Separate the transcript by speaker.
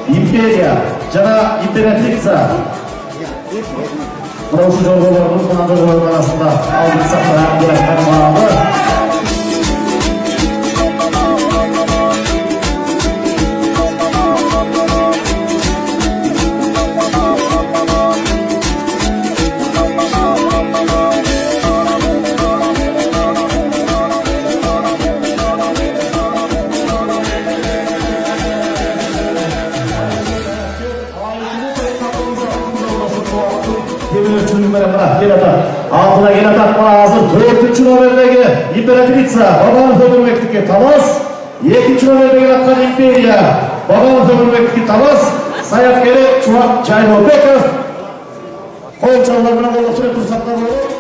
Speaker 1: Imperia, jana imperatrica. Prošu jorgolarımız bundan jorgolar arasında aldık saklayan gerekten bağlı. Altına gene takma hazır. 4. numerdeki İmperatrica. Babamız öldürmekteki Tamas. 2. numerdeki atkan Imperia. Babamız öldürmekteki Tamas. Sayat geri Çuvat Çayno Bekir. Kol çalılarına kolla süre tursaklar olur.